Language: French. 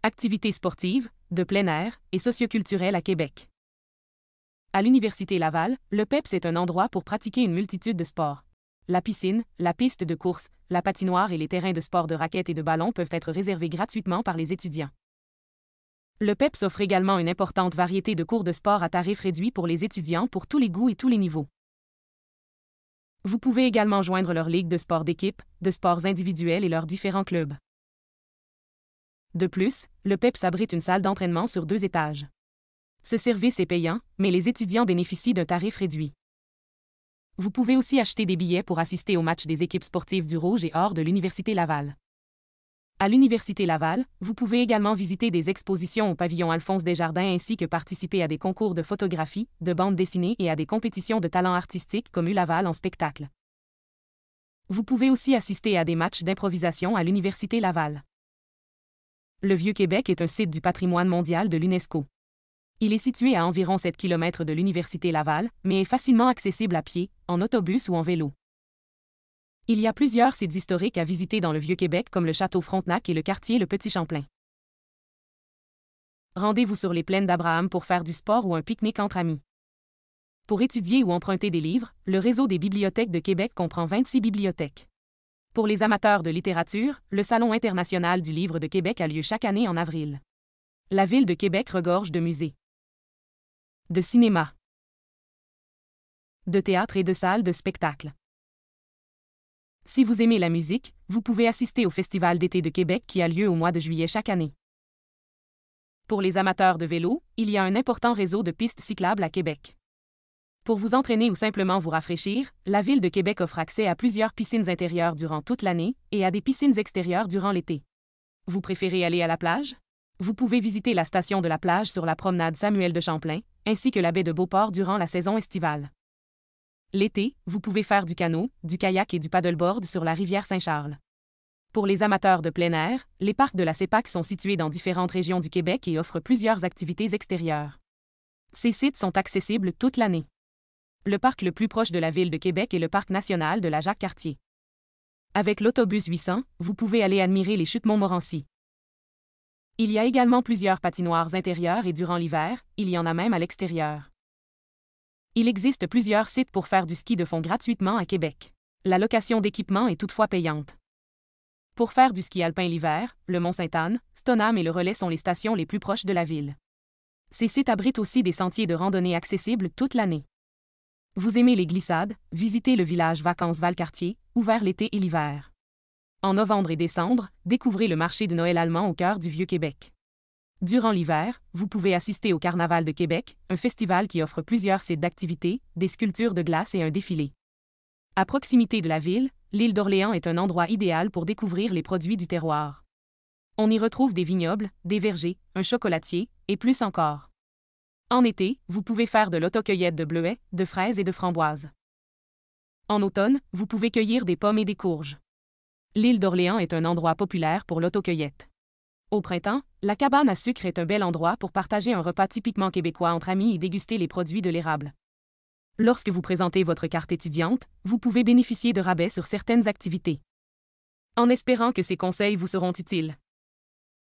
Activités sportives, de plein air et socioculturelles à Québec. À l'Université Laval, le PEPS est un endroit pour pratiquer une multitude de sports. La piscine, la piste de course, la patinoire et les terrains de sport de raquettes et de ballons peuvent être réservés gratuitement par les étudiants. Le PEPS offre également une importante variété de cours de sport à tarif réduit pour les étudiants pour tous les goûts et tous les niveaux. Vous pouvez également joindre leurs ligues de sport d'équipe, de sports individuels et leurs différents clubs. De plus, le PEPS abrite une salle d'entraînement sur 2 étages. Ce service est payant, mais les étudiants bénéficient d'un tarif réduit. Vous pouvez aussi acheter des billets pour assister aux matchs des équipes sportives du Rouge et Or de l'Université Laval. À l'Université Laval, vous pouvez également visiter des expositions au pavillon Alphonse Desjardins ainsi que participer à des concours de photographie, de bande dessinée et à des compétitions de talents artistiques comme U-Laval en spectacle. Vous pouvez aussi assister à des matchs d'improvisation à l'Université Laval. Le Vieux-Québec est un site du patrimoine mondial de l'UNESCO. Il est situé à environ 7 km de l'Université Laval, mais est facilement accessible à pied, en autobus ou en vélo. Il y a plusieurs sites historiques à visiter dans le Vieux-Québec comme le Château Frontenac et le quartier Le Petit-Champlain. Rendez-vous sur les plaines d'Abraham pour faire du sport ou un pique-nique entre amis. Pour étudier ou emprunter des livres, le réseau des bibliothèques de Québec comprend 26 bibliothèques. Pour les amateurs de littérature, le Salon international du livre de Québec a lieu chaque année en avril. La ville de Québec regorge de musées, de cinéma, de théâtre et de salles de spectacle. Si vous aimez la musique, vous pouvez assister au Festival d'été de Québec qui a lieu au mois de juillet chaque année. Pour les amateurs de vélo, il y a un important réseau de pistes cyclables à Québec. Pour vous entraîner ou simplement vous rafraîchir, la Ville de Québec offre accès à plusieurs piscines intérieures durant toute l'année et à des piscines extérieures durant l'été. Vous préférez aller à la plage? Vous pouvez visiter la station de la plage sur la promenade Samuel de Champlain, ainsi que la baie de Beauport durant la saison estivale. L'été, vous pouvez faire du canot, du kayak et du paddleboard sur la rivière Saint-Charles. Pour les amateurs de plein air, les parcs de la CEPAC sont situés dans différentes régions du Québec et offrent plusieurs activités extérieures. Ces sites sont accessibles toute l'année. Le parc le plus proche de la ville de Québec est le parc national de la Jacques-Cartier. Avec l'autobus 800, vous pouvez aller admirer les chutes Montmorency. Il y a également plusieurs patinoires intérieures et durant l'hiver, il y en a même à l'extérieur. Il existe plusieurs sites pour faire du ski de fond gratuitement à Québec. La location d'équipement est toutefois payante. Pour faire du ski alpin l'hiver, le Mont-Sainte-Anne, Stoneham et le Relais sont les stations les plus proches de la ville. Ces sites abritent aussi des sentiers de randonnée accessibles toute l'année. Vous aimez les glissades, visitez le village Vacances Valcartier, ouvert l'été et l'hiver. En novembre et décembre, découvrez le marché de Noël allemand au cœur du Vieux-Québec. Durant l'hiver, vous pouvez assister au Carnaval de Québec, un festival qui offre plusieurs sites d'activités, des sculptures de glace et un défilé. À proximité de la ville, l'île d'Orléans est un endroit idéal pour découvrir les produits du terroir. On y retrouve des vignobles, des vergers, un chocolatier, et plus encore. En été, vous pouvez faire de l'autocueillette de bleuets, de fraises et de framboises. En automne, vous pouvez cueillir des pommes et des courges. L'île d'Orléans est un endroit populaire pour l'autocueillette. Au printemps, la cabane à sucre est un bel endroit pour partager un repas typiquement québécois entre amis et déguster les produits de l'érable. Lorsque vous présentez votre carte étudiante, vous pouvez bénéficier de rabais sur certaines activités. En espérant que ces conseils vous seront utiles.